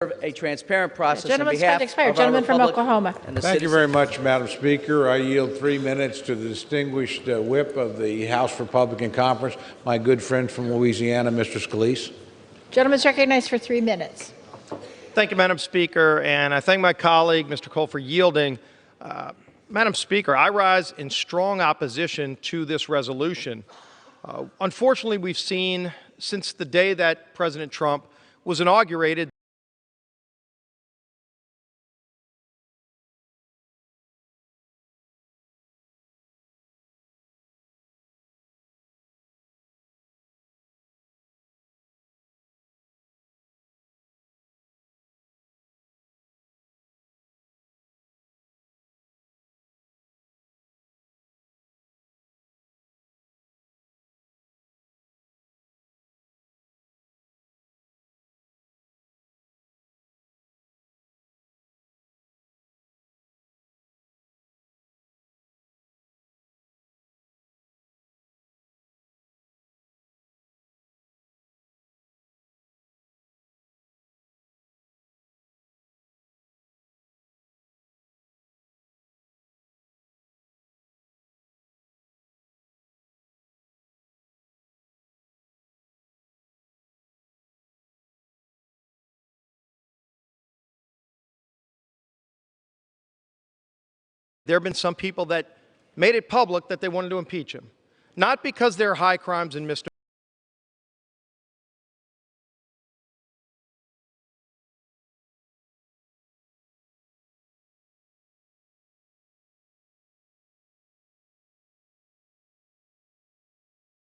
a transparent process on Gentleman's behalf time expired. of our Gentleman from republic Oklahoma. and the Thank you citizens. very much, Madam Speaker. I yield 3 minutes to the distinguished whip of the House Republican Conference, my good friend from Louisiana, Mr. Scalise. Gentleman's recognized for 3 minutes. Thank you, Madam Speaker, and I thank my colleague, Mr. Cole, for yielding. Madam Speaker, I rise in strong opposition to this resolution. Unfortunately, we've seen since the day that President Trump was inaugurated there have been some people that made it public that they wanted to impeach him, not because there are high crimes and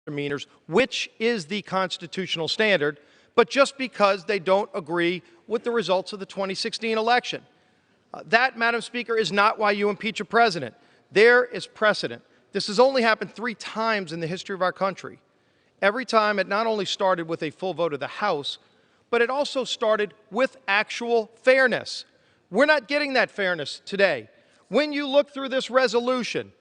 misdemeanors, which is the constitutional standard, but just because they don't agree with the results of the 2016 election. That, Madam Speaker, is not why you impeach a president. There is precedent. This has only happened 3 times in the history of our country. Every time it not only started with a full vote of the House, but it also started with actual fairness. We're not getting that fairness today. When you look through this resolution,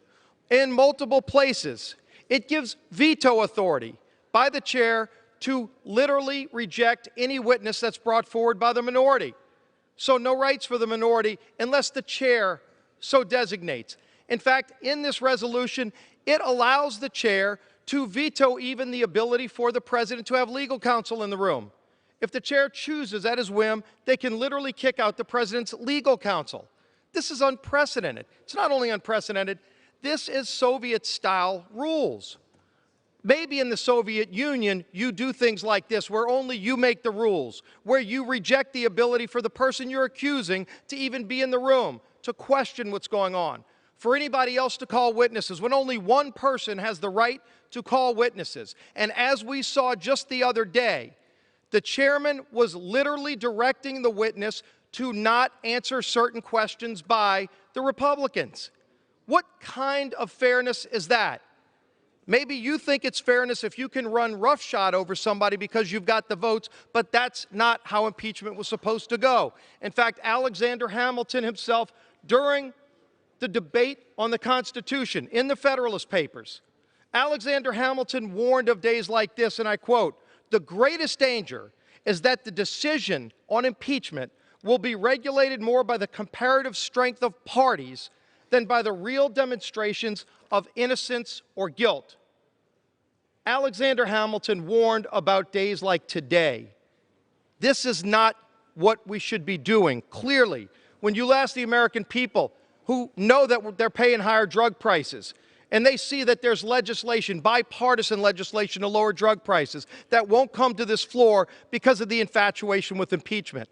in multiple places, it gives veto authority by the chair to literally reject any witness that's brought forward by the minority. So no rights for the minority unless the chair so designates. In fact, in this resolution, it allows the chair to veto even the ability for the president to have legal counsel in the room. If the chair chooses at his whim, they can literally kick out the president's legal counsel. This is unprecedented. It's not only unprecedented, this is Soviet-style rules. Maybe in the Soviet Union, you do things like this, where only you make the rules, where you reject the ability for the person you're accusing to even be in the room, to question what's going on, for anybody else to call witnesses, when only one person has the right to call witnesses. And as we saw just the other day, the chairman was literally directing the witness to not answer certain questions by the Republicans. What kind of fairness is that? Maybe you think it's fairness if you can run roughshod over somebody because you've got the votes, but that's not how impeachment was supposed to go. In fact, Alexander Hamilton himself, during the debate on the Constitution in the Federalist Papers, Alexander Hamilton warned of days like this, and I quote, "The greatest danger is that the decision on impeachment will be regulated more by the comparative strength of parties than by the real demonstrations of innocence or guilt." Alexander Hamilton warned about days like today. This is not what we should be doing. Clearly, when you ask the American people who know that they're paying higher drug prices, and they see that there's legislation, bipartisan legislation to lower drug prices, that won't come to this floor because of the infatuation with impeachment.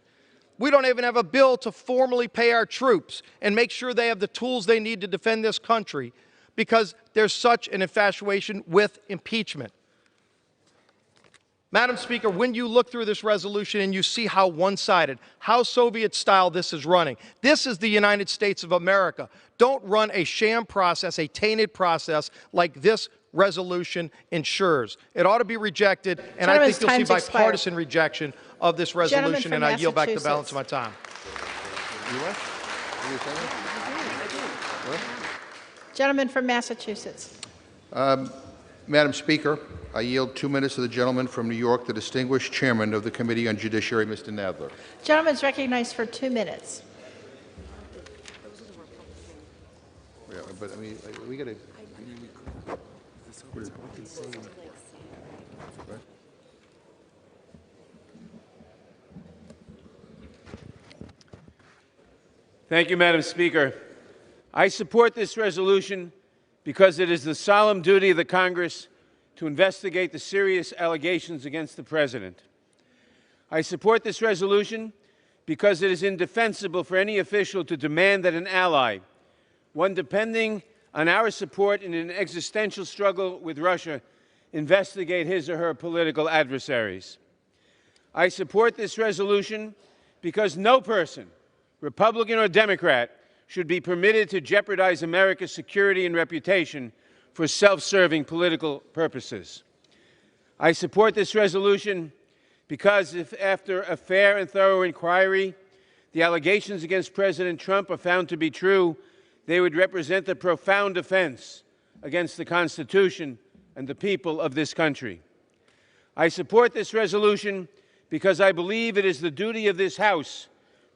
We don't even have a bill to formally pay our troops and make sure they have the tools they need to defend this country because there's such an infatuation with impeachment. Madam Speaker, when you look through this resolution and you see how one-sided, how Soviet-style this is running, this is the United States of America. Don't run a sham process, a tainted process like this resolution ensures. It ought to be rejected, and I think you'll see bipartisan rejection of this resolution, and I yield back the balance of my time. Gentleman from Massachusetts. Madam Speaker, I yield 2 minutes to the gentleman from New York, the distinguished chairman of the Committee on Judiciary, Mr. Nadler. Gentleman is recognized for 2 minutes. Yeah, but I mean, we got to. Thank you, Madam Speaker. I support this resolution because it is the solemn duty of the Congress to investigate the serious allegations against the President. I support this resolution because it is indefensible for any official to demand that an ally, one depending on our support in an existential struggle with Russia, investigate his or her political adversaries. I support this resolution because no person, Republican or Democrat, should be permitted to jeopardize America's security and reputation for self-serving political purposes. I support this resolution because if, after a fair and thorough inquiry, the allegations against President Trump are found to be true, they would represent a profound offense against the Constitution and the people of this country. I support this resolution because I believe it is the duty of this House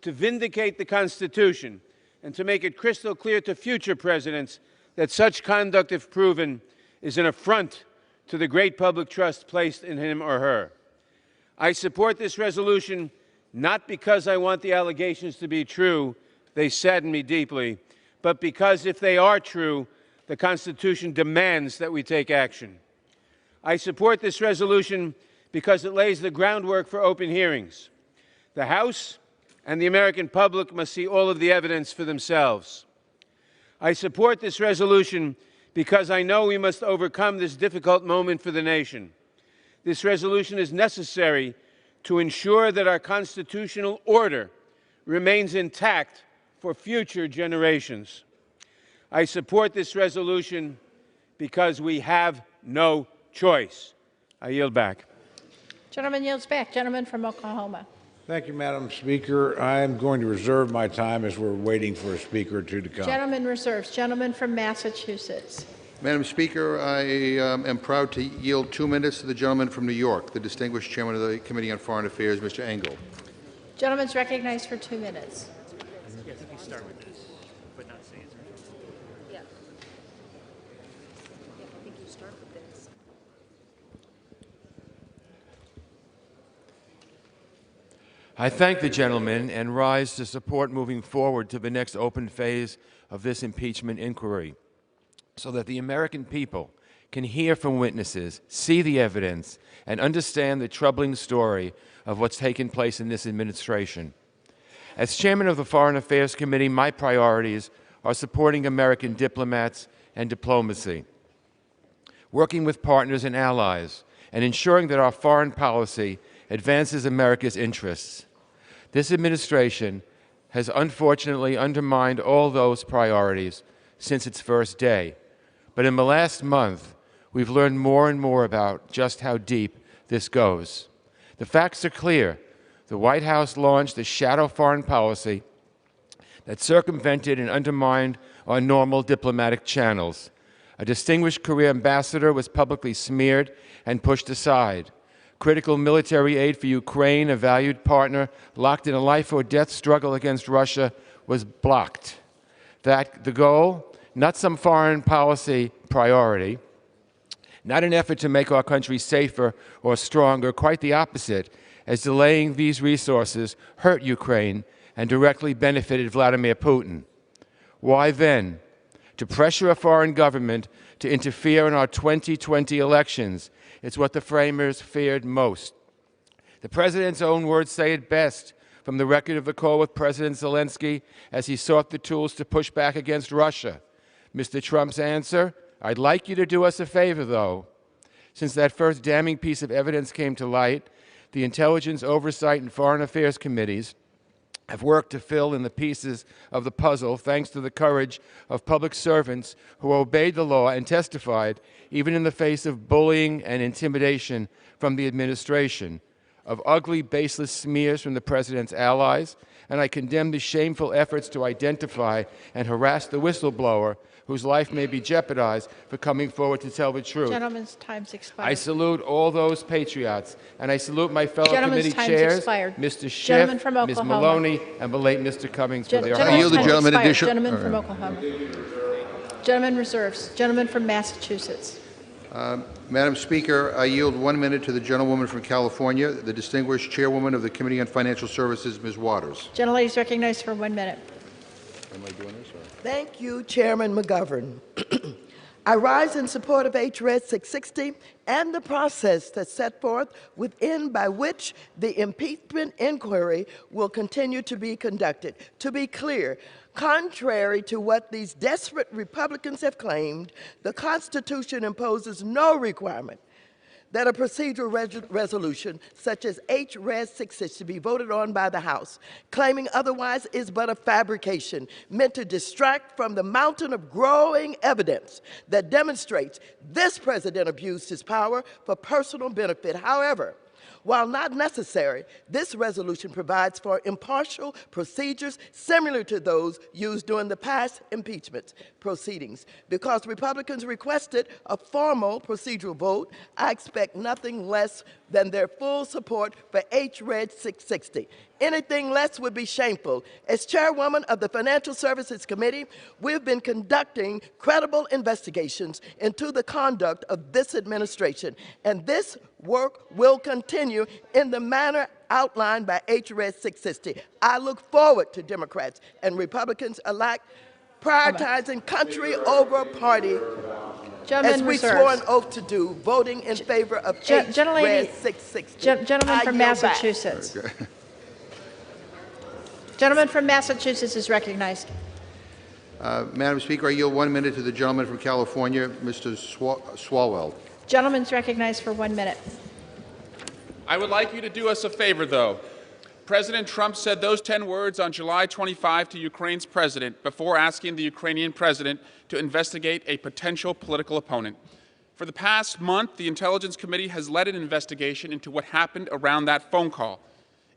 to vindicate the Constitution and to make it crystal clear to future presidents that such conduct, if proven, is an affront to the great public trust placed in him or her. I support this resolution not because I want the allegations to be true, they sadden me deeply, but because if they are true, the Constitution demands that we take action. I support this resolution because it lays the groundwork for open hearings. The House and the American public must see all of the evidence for themselves. I support this resolution because I know we must overcome this difficult moment for the nation. This resolution is necessary to ensure that our constitutional order remains intact for future generations. I support this resolution because we have no choice. I yield back. Gentleman yields back. Gentleman from Oklahoma. Thank you, Madam Speaker. I am going to reserve my time as we're waiting for a speaker or two to come. Gentleman reserves. Gentleman from Massachusetts. Madam Speaker, I am proud to yield 2 minutes to the gentleman from New York, the distinguished chairman of the Committee on Foreign Affairs, Mr. Engel. Gentleman is recognized for 2 minutes. I thank the gentleman and rise to support moving forward to the next open phase of this impeachment inquiry so that the American people can hear from witnesses, see the evidence, and understand the troubling story of what's taken place in this administration. As chairman of the Foreign Affairs Committee, my priorities are supporting American diplomats and diplomacy, working with partners and allies, and ensuring that our foreign policy advances America's interests. This administration has unfortunately undermined all those priorities since its first day. But in the last month, we've learned more and more about just how deep this goes. The facts are clear. The White House launched a shadow foreign policy that circumvented and undermined our normal diplomatic channels. A distinguished career ambassador was publicly smeared and pushed aside. Critical military aid for Ukraine, a valued partner locked in a life-or-death struggle against Russia, was blocked. That the goal, not some foreign policy priority, not an effort to make our country safer or stronger, quite the opposite, as delaying these resources hurt Ukraine and directly benefited Vladimir Putin. Why then? To pressure a foreign government to interfere in our 2020 elections. It's what the framers feared most. The President's own words say it best from the record of the call with President Zelensky as he sought the tools to push back against Russia. Mr. Trump's answer, I'd like you to do us a favor, though. Since that first damning piece of evidence came to light, the Intelligence, Oversight, and Foreign Affairs Committees have worked to fill in the pieces of the puzzle thanks to the courage of public servants who obeyed the law and testified even in the face of bullying and intimidation from the administration. of ugly, baseless smears from the president's allies, and I condemn the shameful efforts to identify and harass the whistleblower whose life may be jeopardized for coming forward to tell the truth. Gentleman's time's I expired. salute all those patriots, and I salute my fellow Gentleman's committee time's chairs, expired. Mr. Gentleman Schiff, from Ms. Oklahoma. Maloney, and the late Mr. Cummings for their I Gentleman's yield the time's gentleman expired. addition- Gentleman from Oklahoma. Gentleman reserves. Gentleman from Massachusetts. Madam Speaker, I yield 1 minute to the gentlewoman from California, the distinguished chairwoman of the Committee on Financial Services, Ms. Waters. Gentlelady is recognized for 1 minute. Am I doing this? Or? Thank you, Chairman McGovern. I rise in support of H.Res. 660 and the process that's set forth within by which the impeachment inquiry will continue to be conducted. To be clear, contrary to what these desperate Republicans have claimed, the Constitution imposes no requirement that a procedural resolution such as H.Res. 660 be voted on by the House. Claiming otherwise is but a fabrication meant to distract from the mountain of growing evidence that demonstrates this president abused his power for personal benefit. However, while not necessary, this resolution provides for impartial procedures similar to those used during the past impeachment proceedings. Because Republicans requested a formal procedural vote, I expect nothing less than their full support for H.Res. 660. Anything less would be shameful. As chairwoman of the Financial Services Committee, we've been conducting credible investigations into the conduct of this administration, and this work will continue in the manner outlined by H.Res. 660. I look forward to Democrats and Republicans alike prioritizing country over party, as we swore an oath to do, voting in favor of H.Res. 660. Gentleman from yield back. Massachusetts. Gentleman from Massachusetts is recognized. Madam Speaker, I yield 1 minute to the gentleman from California, Mr. Swalwell. Gentleman's recognized for 1 minute. I would like you to do us a favor, though. President Trump said those 10 words on July 25 to Ukraine's president before asking the Ukrainian president to investigate a potential political opponent. For the past month, the Intelligence Committee has led an investigation into what happened around that phone call.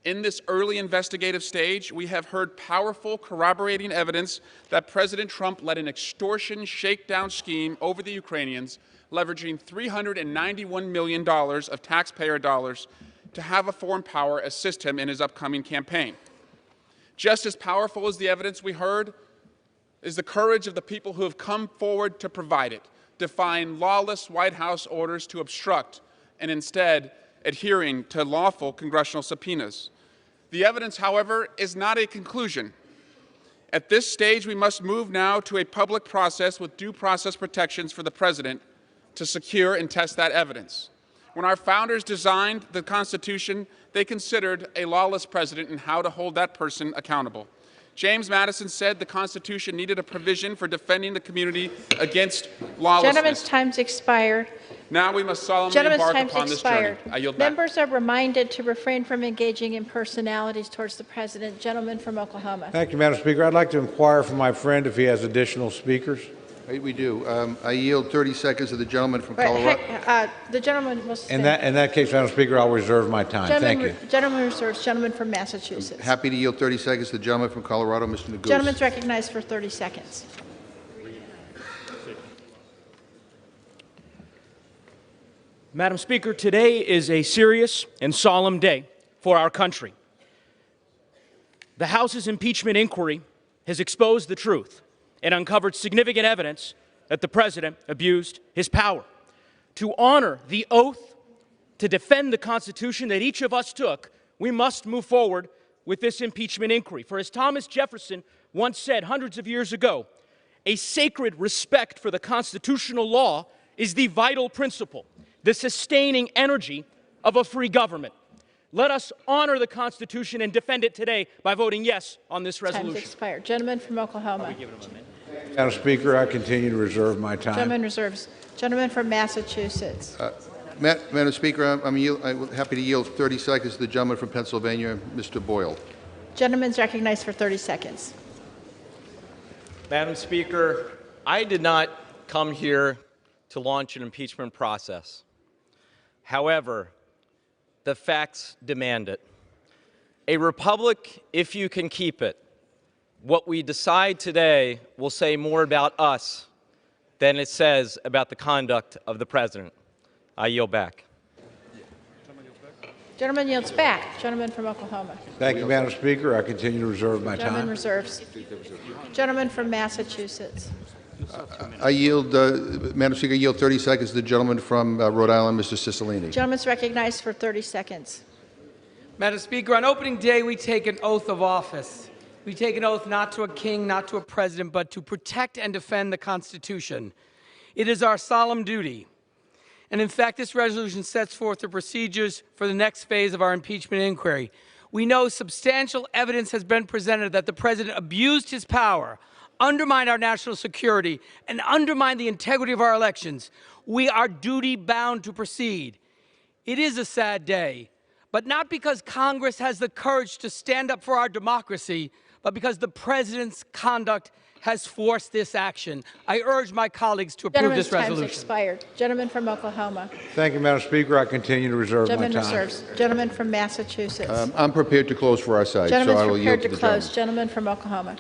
In this early investigative stage, we have heard powerful corroborating evidence that President Trump led an extortion shakedown scheme over the Ukrainians, leveraging $391 million of taxpayer dollars to have a foreign power assist him in his upcoming campaign. Just as powerful as the evidence we heard is the courage of the people who have come forward to provide it, defying lawless White House orders to obstruct and instead adhering to lawful congressional subpoenas. The evidence, however, is not a conclusion. At this stage, we must move now to a public process with due process protections for the president to secure and test that evidence. When our founders designed the Constitution, they considered a lawless president and how to hold that person accountable. James Madison said the Constitution needed a provision for defending the community against lawlessness. Gentleman's time's expired. Now we must solemnly Gentleman's embark time's upon this journey. expired. I yield back. Members are reminded to refrain from engaging in personalities towards the president. Gentleman from Oklahoma. Thank you, Madam Speaker. I'd like to inquire from my friend if he has additional speakers. We do. I yield 30 seconds to the gentleman from Colorado. The gentleman will stand. In that case, Madam Speaker, I'll reserve my time. Thank you. Gentleman reserves. Gentleman from Massachusetts. Happy to yield 30 seconds to the gentleman from Colorado, Mr. Neguse. Gentleman's recognized for 30 seconds. Madam Speaker, today is a serious and solemn day for our country. The House's impeachment inquiry has exposed the truth and uncovered significant evidence that the president abused his power. To honor the oath to defend the Constitution that each of us took, we must move forward with this impeachment inquiry. For as Thomas Jefferson once said hundreds of years ago, a sacred respect for the constitutional law is the vital principle, the sustaining energy of a free government. Let us honor the Constitution and defend it today by voting yes on this resolution. Time's expired. Gentleman from Oklahoma. Madam Speaker, I continue to reserve my time. Gentleman reserves. Gentleman from Massachusetts. Madam Speaker, I'm happy to yield 30 seconds to the gentleman from Pennsylvania, Mr. Boyle. Gentleman's recognized for 30 seconds. Madam Speaker, I did not come here to launch an impeachment process. However, The facts demand it. A republic, if you can keep it. What we decide today will say more about us than it says about the conduct of the president. I yield back. Gentleman yields back. Gentleman from Oklahoma. Thank you, Madam Speaker. I continue to reserve my Gentleman time. reserves. Gentleman from Massachusetts. I yield, Madam Speaker, I yield 30 seconds to the gentleman from Rhode Island, Mr. Cicilline. Gentleman's recognized for 30 seconds. Madam Speaker, on opening day, we take an oath of office. We take an oath not to a king, not to a president, but to protect and defend the Constitution. It is our solemn duty. And in fact, this resolution sets forth the procedures for the next phase of our impeachment inquiry. We know substantial evidence has been presented that the president abused his power, undermined our national security, and undermined the integrity of our elections. We are duty-bound to proceed. It is a sad day, but not because Congress has the courage to stand up for our democracy, but because the president's conduct has forced this action. I urge my colleagues to approve this resolution. Gentleman's time expired. Gentleman from Oklahoma. Thank you, Madam Speaker. I continue to reserve my Gentleman time. reserves. Gentleman from Massachusetts. I'm prepared to close for our side, so I Gentleman's will yield prepared to to the close. gentleman. Gentleman from Oklahoma.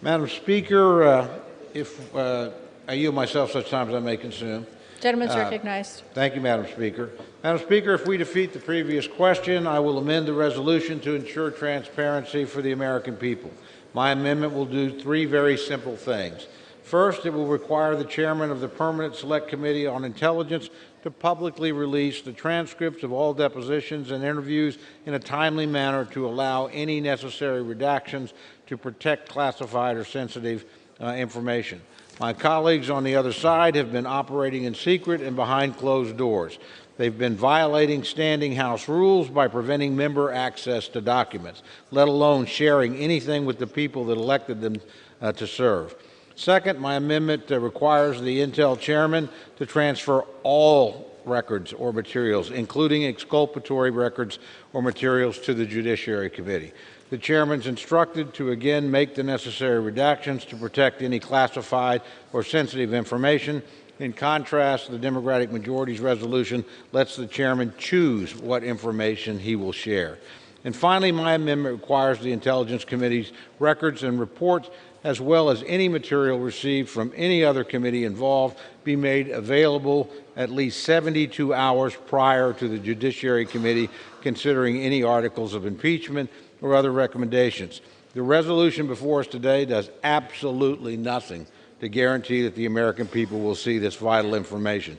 Madam Speaker, if I yield myself such time as I may consume. Gentleman's recognized. Thank you, Madam Speaker. Madam Speaker, if we defeat the previous question, I will amend the resolution to ensure transparency for the American people. My amendment will do three very simple things. First, it will require the chairman of the Permanent Select Committee on Intelligence to publicly release the transcripts of all depositions and interviews in a timely manner to allow any necessary redactions to protect classified or sensitive information. My colleagues on the other side have been operating in secret and behind closed doors. They've been violating standing House rules by preventing member access to documents, let alone sharing anything with the people that elected them to serve. Second, my amendment requires the Intel chairman to transfer all records or materials, including exculpatory records or materials, to the Judiciary Committee. The chairman is instructed to again make the necessary redactions to protect any classified or sensitive information. In contrast, the Democratic majority's resolution lets the chairman choose what information he will share. And finally, my amendment requires the Intelligence Committee's records and reports, as well as any material received from any other committee involved, be made available at least 72 hours prior to the Judiciary Committee considering any articles of impeachment or other recommendations. The resolution before us today does absolutely nothing to guarantee that the American people will see this vital information.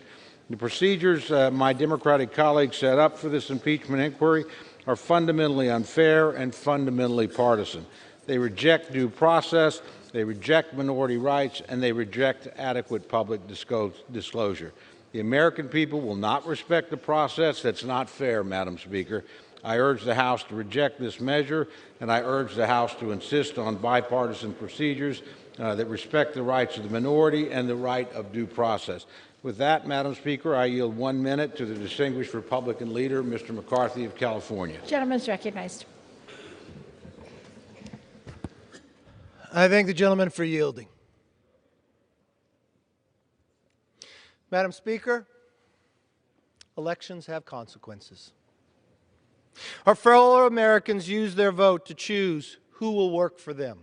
The procedures my Democratic colleagues set up for this impeachment inquiry are fundamentally unfair and fundamentally partisan. They reject due process, they reject minority rights, and they reject adequate public disclosure. The American people will not respect the process that's not fair, Madam Speaker. I urge the House to reject this measure, and I urge the House to insist on bipartisan procedures that respect the rights of the minority and the right of due process. With that, Madam Speaker, I yield 1 minute to the distinguished Republican leader, Mr. McCarthy of California. Gentleman is recognized. I thank the gentleman for yielding. Madam Speaker, elections have consequences. Our fellow Americans use their vote to choose who will work for them.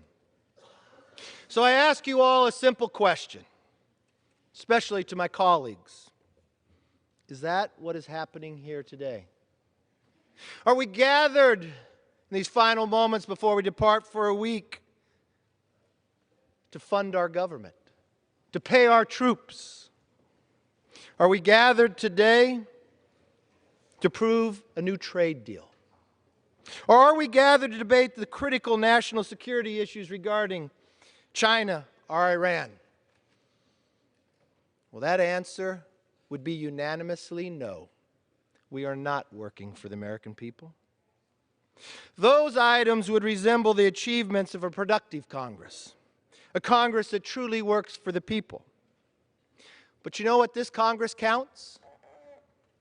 So I ask you all a simple question, especially to my colleagues. Is that what is happening here today? Are we gathered in these final moments before we depart for a week to fund our government, to pay our troops? Are we gathered today to prove a new trade deal? Or are we gathered to debate the critical national security issues regarding China or Iran? Well, that answer would be unanimously no. We are not working for the American people. Those items would resemble the achievements of a productive Congress, a Congress that truly works for the people. But you know what this Congress counts?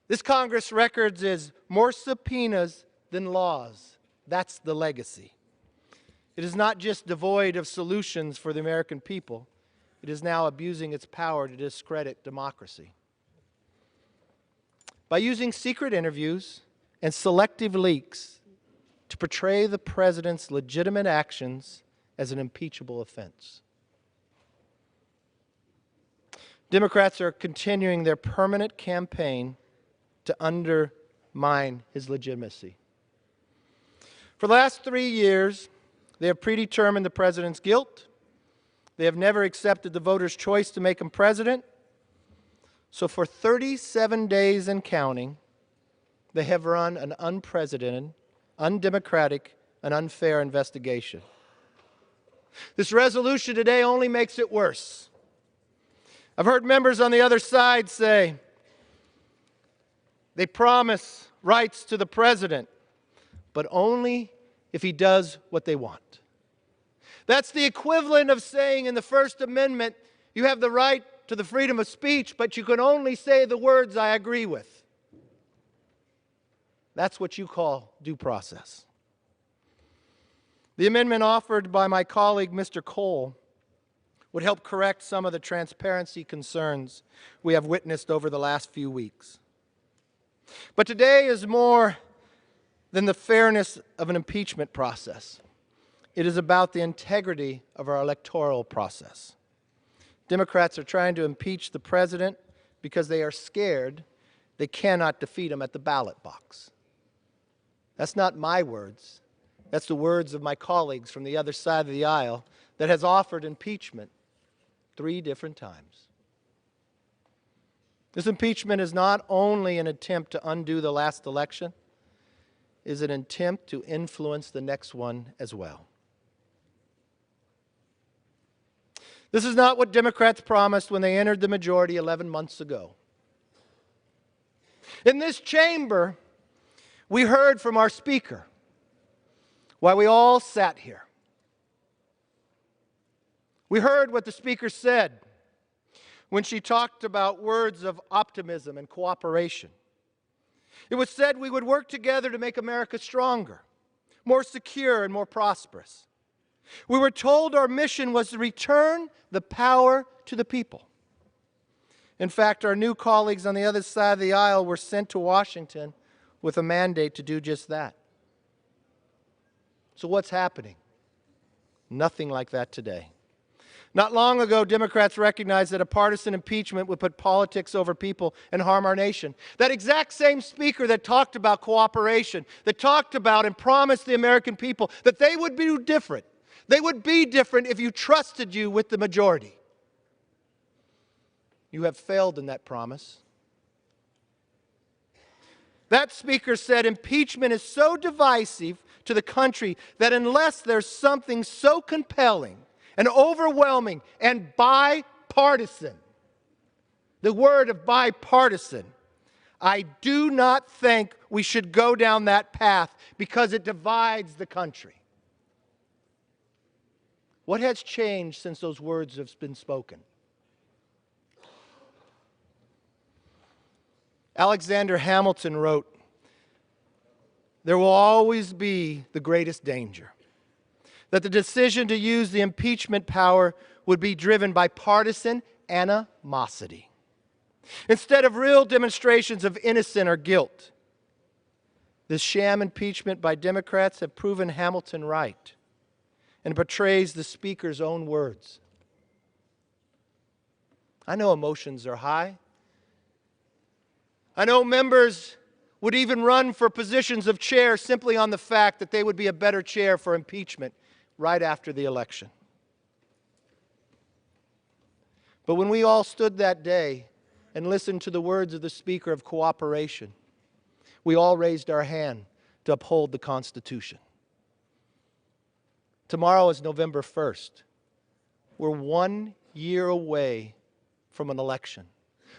This Congress records is more subpoenas than laws. That's the legacy. It is not just devoid of solutions for the American people. It is now abusing its power to discredit democracy. By using secret interviews and selective leaks to portray the president's legitimate actions as an impeachable offense. Democrats are continuing their permanent campaign to undermine his legitimacy. For the last 3 years, they have predetermined the president's guilt. They have never accepted the voters' choice to make him president. So for 37 days and counting, they have run an unprecedented, undemocratic, and unfair investigation. This resolution today only makes it worse. I've heard members on the other side say they promise rights to the president, but only if he does what they want. That's the equivalent of saying in the First Amendment, you have the right to the freedom of speech, but you can only say the words I agree with. That's what you call due process. The amendment offered by my colleague, Mr. Cole, would help correct some of the transparency concerns we have witnessed over the last few weeks. But today is more than the fairness of an impeachment process. It is about the integrity of our electoral process. Democrats are trying to impeach the president because they are scared they cannot defeat him at the ballot box. That's not my words. That's the words of my colleagues from the other side of the aisle that has offered impeachment 3 different times. This impeachment is not only an attempt to undo the last election, it is an attempt to influence the next one as well. This is not what Democrats promised when they entered the majority 11 months ago. In this chamber, we heard from our Speaker while we all sat here. We heard what the Speaker said when she talked about words of optimism and cooperation. It was said we would work together to make America stronger, more secure, and more prosperous. We were told our mission was to return the power to the people. In fact, our new colleagues on the other side of the aisle were sent to Washington with a mandate to do just that. So what's happening? Nothing like that today. Not long ago, Democrats recognized that a partisan impeachment would put politics over people and harm our nation. That exact same Speaker that talked about cooperation, that talked about and promised the American people that they would be different. They would be different if you trusted you with the majority. You have failed in that promise. That Speaker said impeachment is so divisive to the country that unless there's something so compelling and overwhelming and bipartisan, the word of bipartisan, I do not think we should go down that path because it divides the country. What has changed since those words have been spoken? Alexander Hamilton wrote, "There will always be the greatest danger that the decision to use the impeachment power would be driven by partisan animosity instead of real demonstrations of innocence or guilt." This sham impeachment by Democrats have proven Hamilton right and portrays the Speaker's own words. I know emotions are high. I know members would even run for positions of chair simply on the fact that they would be a better chair for impeachment right after the election. But when we all stood that day and listened to the words of the Speaker of cooperation, we all raised our hand to uphold the Constitution. Tomorrow is November 1st. We're 1 year away from an election.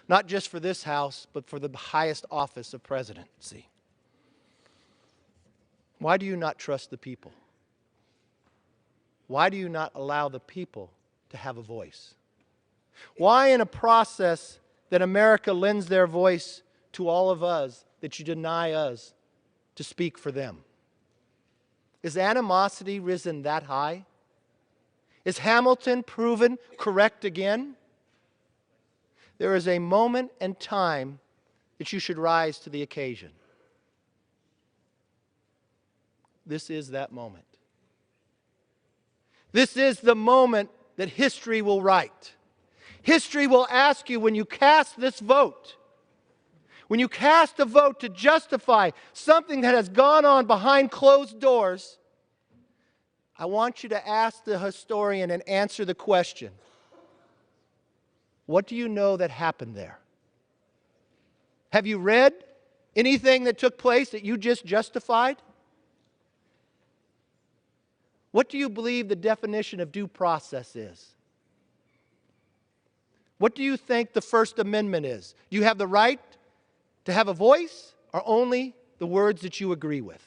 Not just for this House, but for the highest office of presidency. Why do you not trust the people? Why do you not allow the people to have a voice? Why in a process that America lends their voice to all of us, that you deny us to speak for them? Is animosity risen that high? Is Hamilton proven correct again? There is a moment and time that you should rise to the occasion. this is that moment. This is the moment that history will write. History will ask you when you cast this vote, when you cast a vote to justify something that has gone on behind closed doors, I want you to ask the historian and answer the question, what do you know that happened there? Have you read anything that took place that you just justified? What do you believe the definition of due process is? What do you think the First Amendment is? Do you have the right to have a voice, or only the words that you agree with?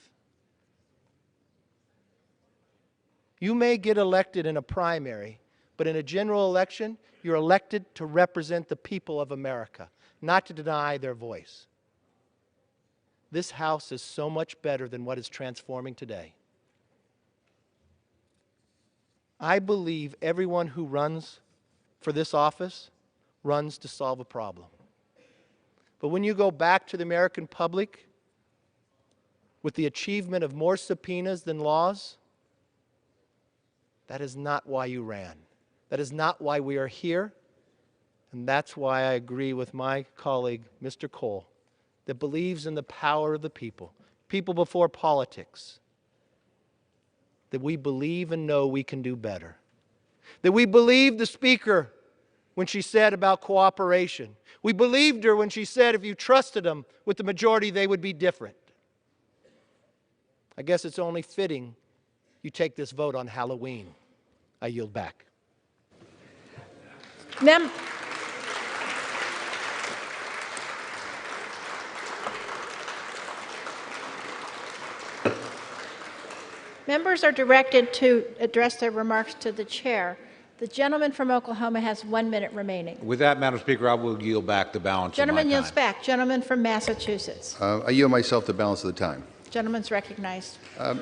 You may get elected in a primary, but in a general election, you're elected to represent the people of America, not to deny their voice. This House is so much better than what is transforming today. I believe everyone who runs for this office runs to solve a problem. But when you go back to the American public with the achievement of more subpoenas than laws, that is not why you ran. That is not why we are here. And that's why I agree with my colleague, Mr. Cole, that believes in the power of the people, people before politics, that we believe and know we can do better. That we believe the Speaker when she said about cooperation. We believed her when she said if you trusted them with the majority, they would be different. I guess it's only fitting you take this vote on Halloween. I yield back. Members are directed to address their remarks to the chair. The gentleman from Oklahoma has 1 minute remaining. With that, Madam Speaker, I will yield back the balance Gentleman of my yields time. back. Gentleman from Massachusetts. I yield myself the balance of the time. Gentleman's recognized.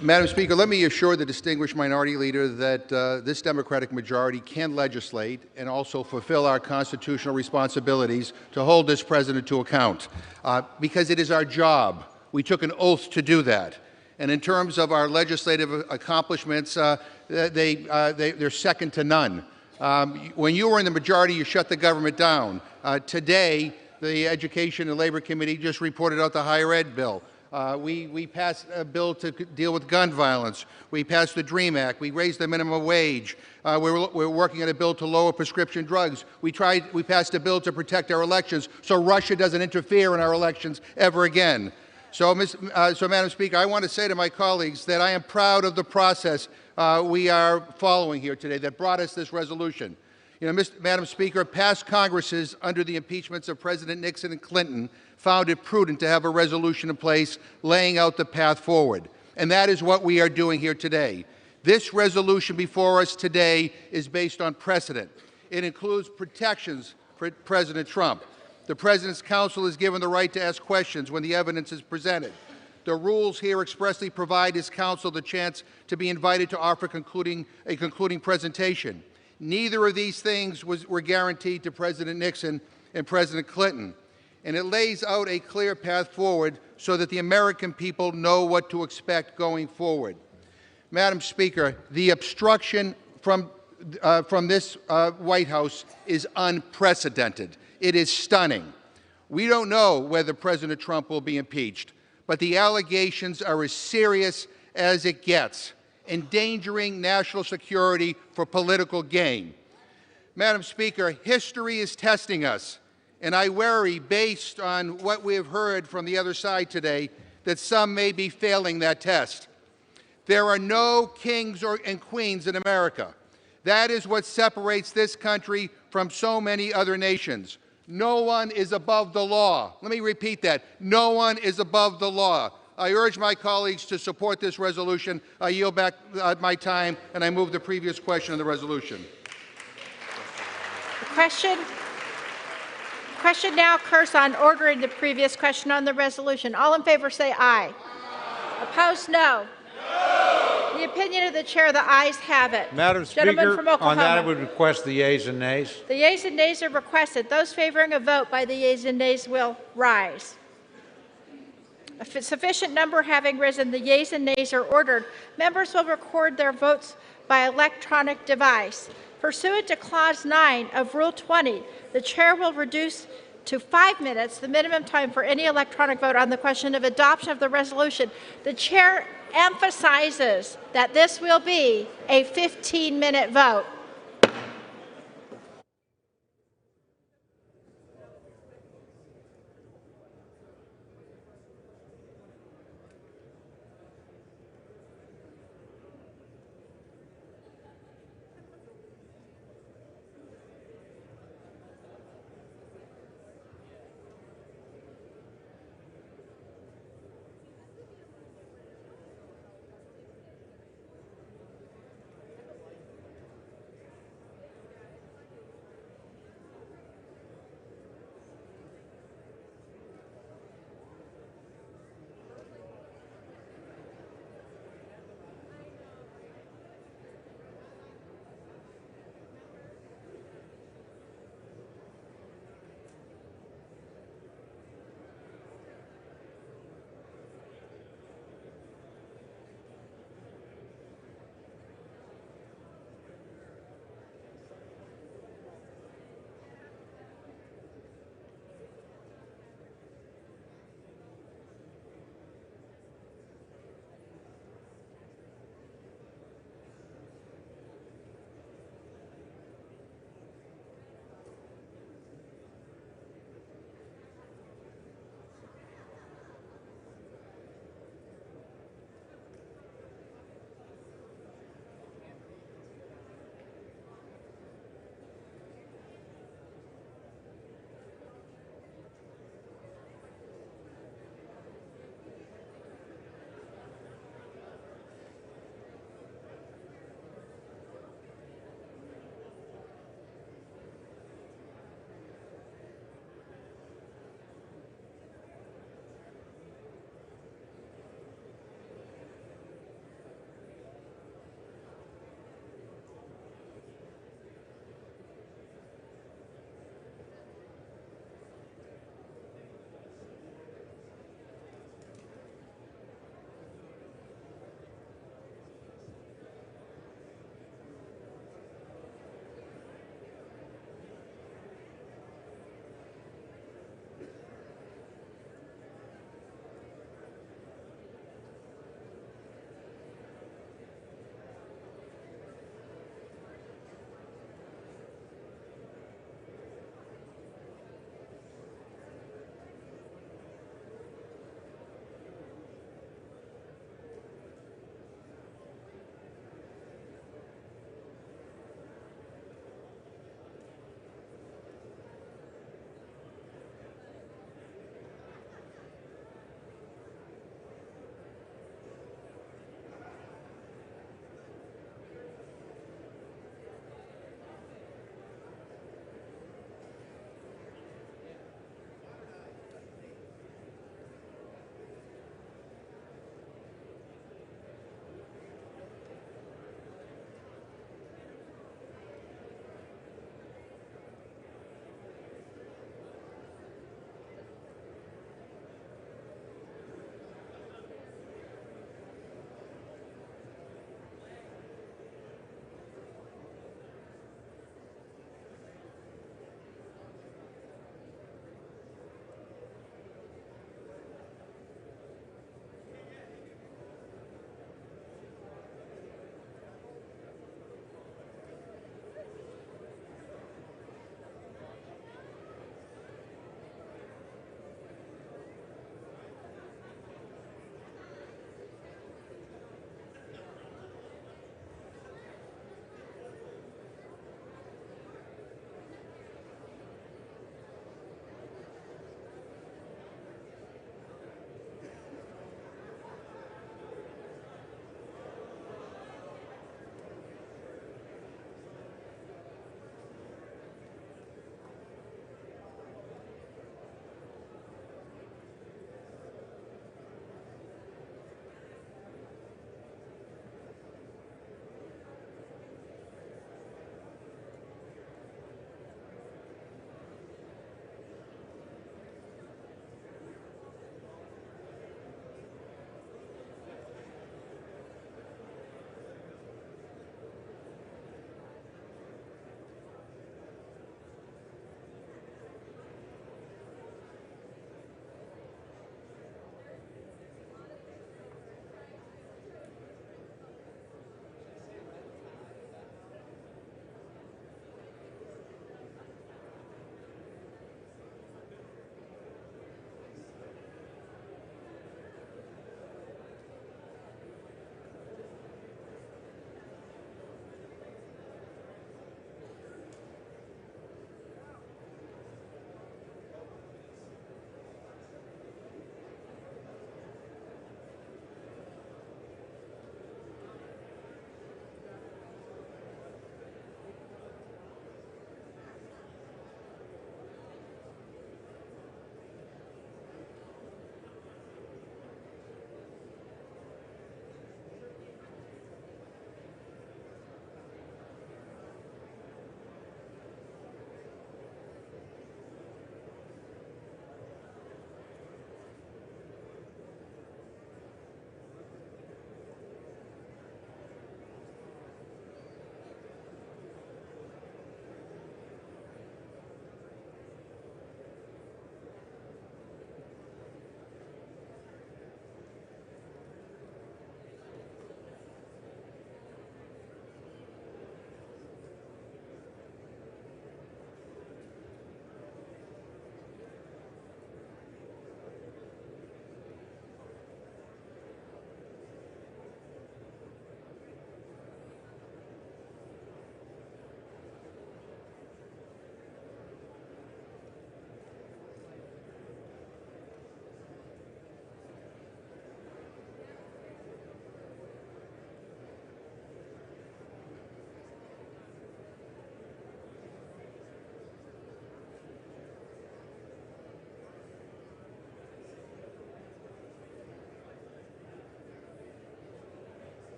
Madam Speaker, let me assure the distinguished minority leader that this Democratic majority can legislate and also fulfill our constitutional responsibilities to hold this president to account, because it is our job. We took an oath to do that. And in terms of our legislative accomplishments, they're second to none. When you were in the majority, you shut the government down. Today, the Education and Labor Committee just reported out the higher ed bill. We passed a bill to deal with gun violence. We passed the DREAM Act. We raised the minimum wage. We're working on a bill to lower prescription drugs. We passed a bill to protect our elections so Russia doesn't interfere in our elections ever again. So, Madam Speaker, I want to say to my colleagues that I am proud of the process we are following here today that brought us this resolution. You know, Madam Speaker, past Congresses under the impeachments of President Nixon and Clinton found it prudent to have a resolution in place laying out the path forward. And that is what we are doing here today. This resolution before us today is based on precedent. It includes protections for President Trump. The President's counsel is given the right to ask questions when the evidence is presented. The rules here expressly provide his counsel the chance to be invited to offer a concluding presentation. Neither of these things were guaranteed to President Nixon and President Clinton. And it lays out a clear path forward so that the American people know what to expect going forward. Madam Speaker, the obstruction from this White House is unprecedented. It is stunning. We don't know whether President Trump will be impeached, but the allegations are as serious as it gets, endangering national security for political gain. Madam Speaker, history is testing us, and I worry, based on what we have heard from the other side today, that some may be failing that test. There are no kings and queens in America. That is what separates this country from so many other nations. No one is above the law. Let me repeat that. No one is above the law. I urge my colleagues to support this resolution. I yield back my time, and I move the previous question on the resolution. The question now occurs on ordering the previous question on the resolution. All in favor say aye. Aye. Opposed, no. No. The opinion of the chair, the ayes have it. Madam Speaker, on that I would request the yeas and nays. The yeas and nays are requested. Those favoring a vote by the yeas and nays will rise. A sufficient number having risen, the yeas and nays are ordered. Members will record their votes by electronic device. Pursuant to Clause 9 of Rule 20, the chair will reduce to 5 minutes the minimum time for any electronic vote on the question of adoption of the resolution. The chair emphasizes that this will be a 15-minute vote.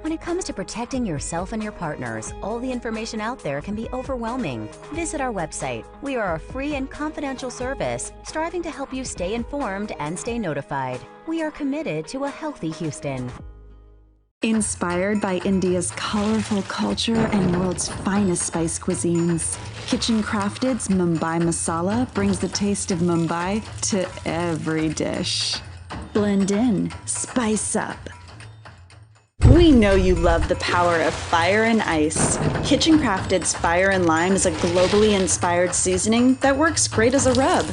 When it comes to protecting yourself and your partners, all the information out there can be overwhelming. Visit our website. We are a free and confidential service, striving to help you stay informed and stay notified. We are committed to a healthy Houston. Inspired by India's colorful culture and world's finest spice cuisines, Kitchen Crafted's Mumbai Masala brings the taste of Mumbai to every dish. Blend in, spice up. We know you love the power of fire and ice. Kitchen Crafted's Fire and Lime is a globally inspired seasoning that works great as a rub.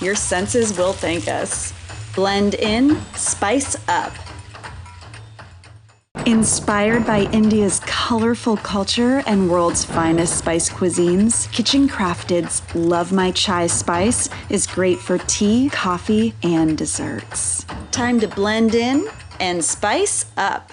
Your senses will thank us. Blend in, spice up. Inspired by India's colorful culture and world's finest spice cuisines, Kitchen Crafted's Love My Chai Spice is great for tea, coffee, and desserts. Time to blend in and spice up.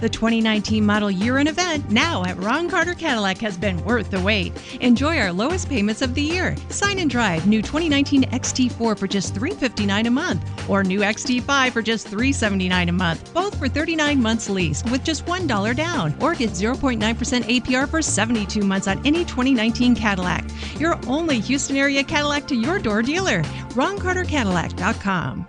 The 2019 model year-end event now at Ron Carter Cadillac has been worth the wait. Enjoy our lowest payments of the year. Sign and drive new 2019 XT4 for just $359 a month or new XT5 for just $379 a month, both for 39 months lease with just $1 down, or get 0.9% APR for 72 months on any 2019 Cadillac. Your only Houston area Cadillac to your door dealer. RonCarterCadillac.com.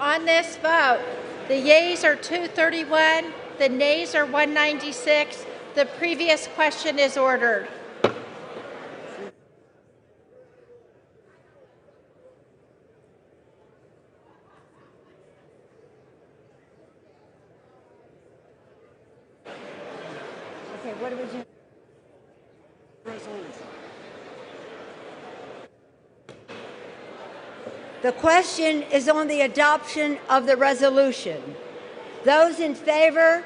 On this vote, the yeas are 231, the nays are 196. The previous question is ordered. Okay, what was your resolution? The question is on the adoption of the resolution. Those in favor,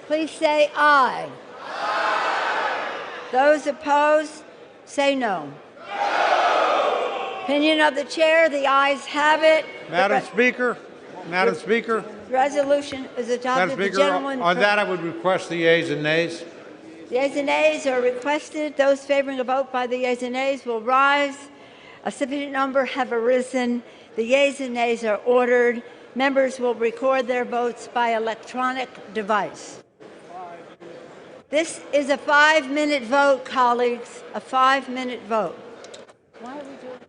please say aye. Aye. Those opposed, say no. Opinion of the chair, the ayes have it. Madam Speaker, The resolution is adopted. Madam The Speaker, gentleman on that I would request the yeas and nays. The yeas and nays are requested. Those favoring a vote by the yeas and nays will rise. A sufficient number have arisen. The yeas and nays are ordered. Members will record their votes by electronic device. This is a 5-minute vote, colleagues, a 5-minute vote. Why are we doing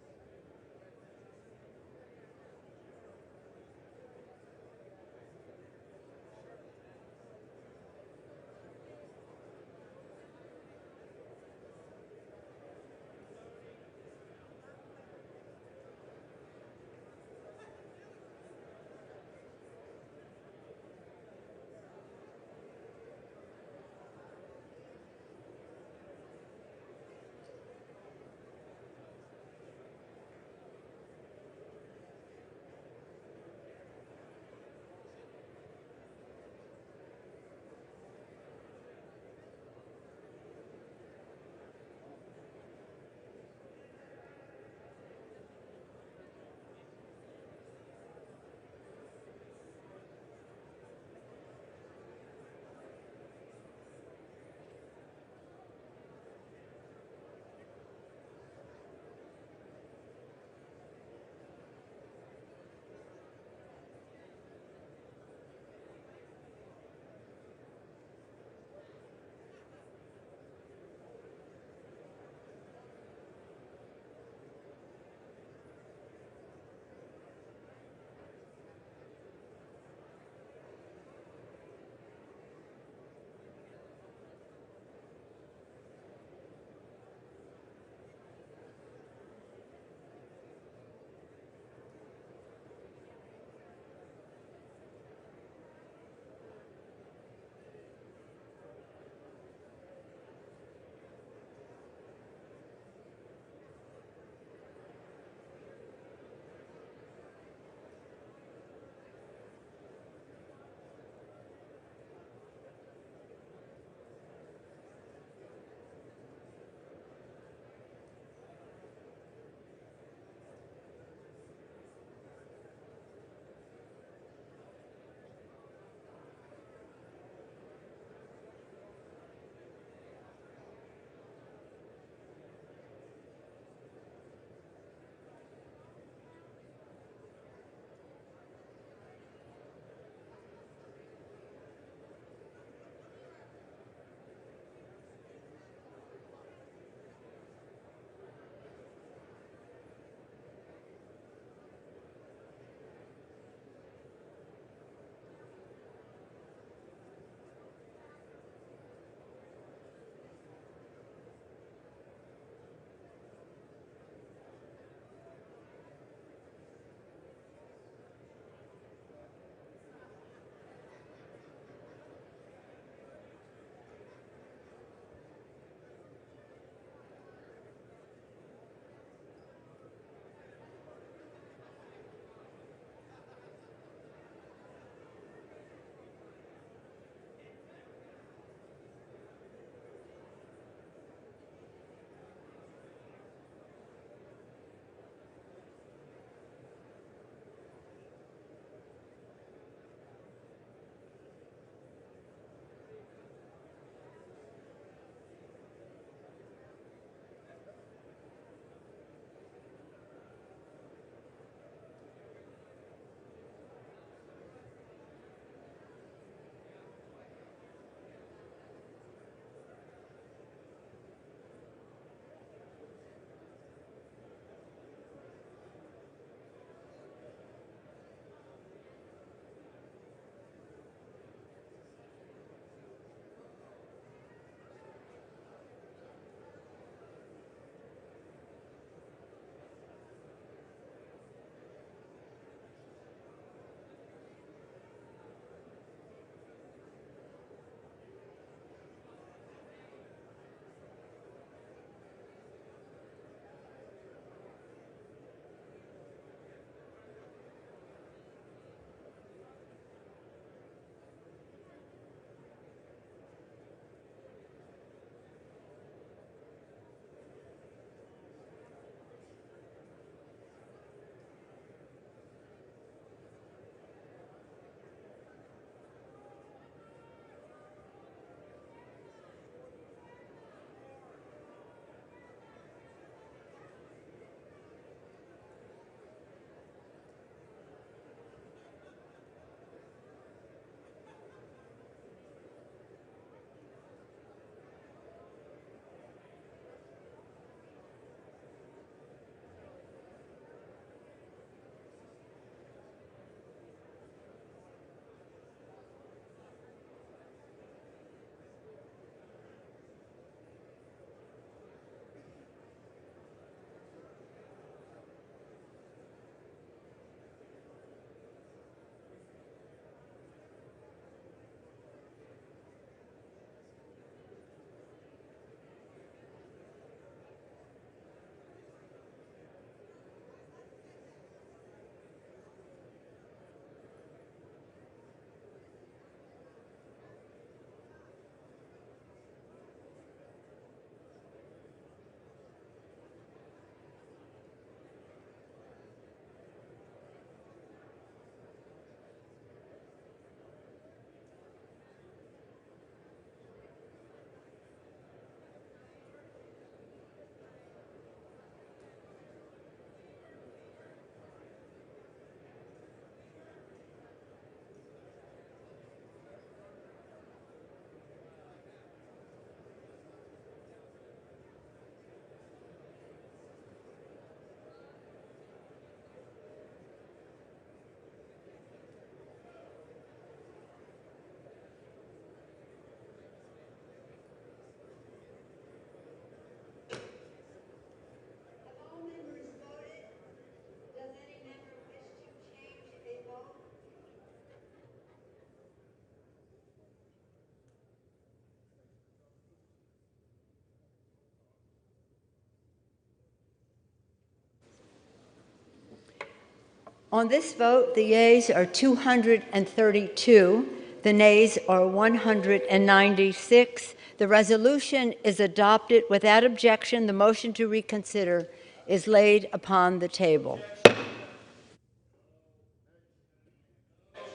On this vote, the yeas are 232, the nays are 196. The resolution is adopted without objection. The motion to reconsider is laid upon the table.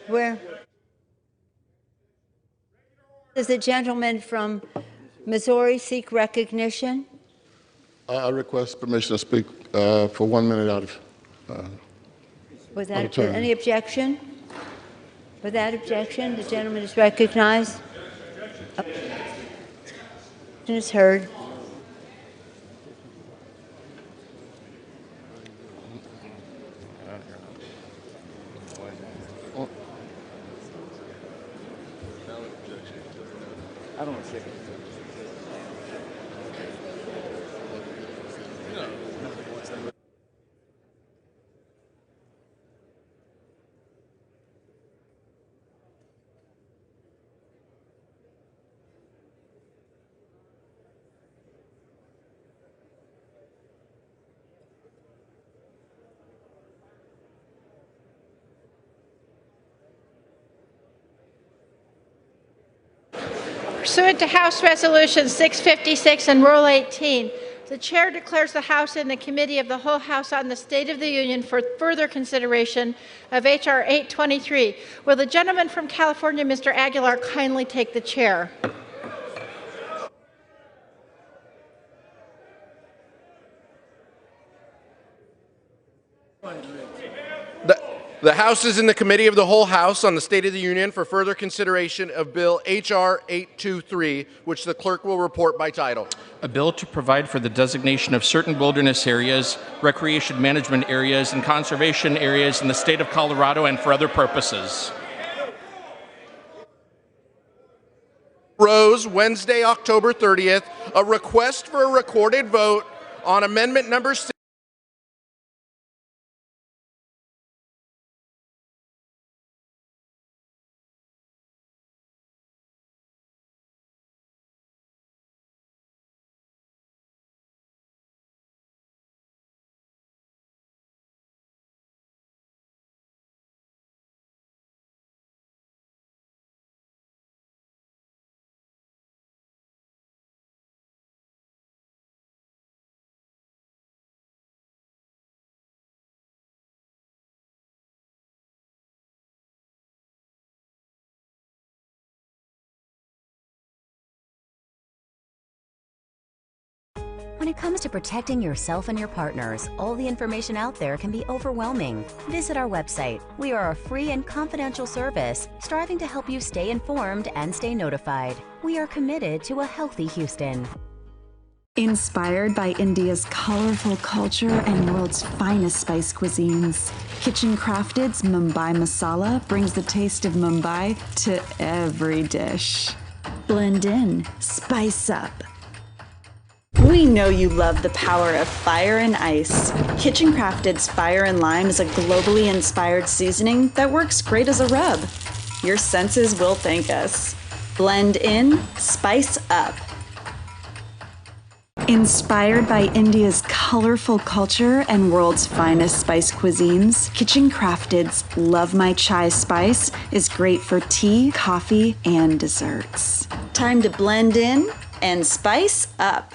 Where does the gentleman from Missouri seek recognition? I request permission to speak for 1 minute out of Without turn. any objection? Without objection, the gentleman is recognized. Objection is heard. I don't want to say it. Pursuant to House Resolution 656 and Rule 18, the Chair declares the House in the Committee of the Whole House on the State of the Union for further consideration of H.R. 823. Will the gentleman from California, Mr. Aguilar, kindly take the chair? The House is in the Committee of the Whole House on the State of the Union for further consideration of Bill H.R. 823, which the clerk will report by title. A bill to provide for the designation of certain wilderness areas, recreation management areas, and conservation areas in the state of Colorado and for other purposes. Rose, Wednesday, October 30th, a request for a recorded vote on Amendment Number 6. When it comes to protecting yourself and your partners, all the information out there can be overwhelming. Visit our website. We are a free and confidential service striving to help you stay informed and stay notified. We are committed to a healthy Houston. Inspired by India's colorful culture and world's finest spice cuisines, Kitchen Crafted's Mumbai Masala brings the taste of Mumbai to every dish. Blend in, spice up. We know you love the power of fire and ice. Kitchen Crafted's Fire and Lime is a globally inspired seasoning that works great as a rub. Your senses will thank us. Blend in, spice up. Inspired by India's colorful culture and world's finest spice cuisines, Kitchen Crafted's Love My Chai Spice is great for tea, coffee, and desserts. Time to blend in and spice up.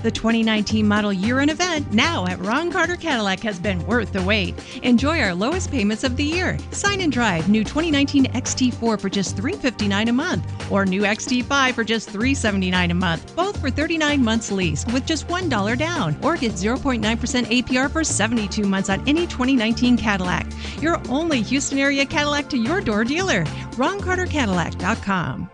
The 2019 model year-end event now at Ron Carter Cadillac has been worth the wait. Enjoy our lowest payments of the year. Sign and drive new 2019 XT4 for just $359 a month or new XT5 for just $379 a month, both for 39 months lease with just $1 down, or get 0.9% APR for 72 months on any 2019 Cadillac. Your only Houston area Cadillac to your door dealer. RonCarterCadillac.com.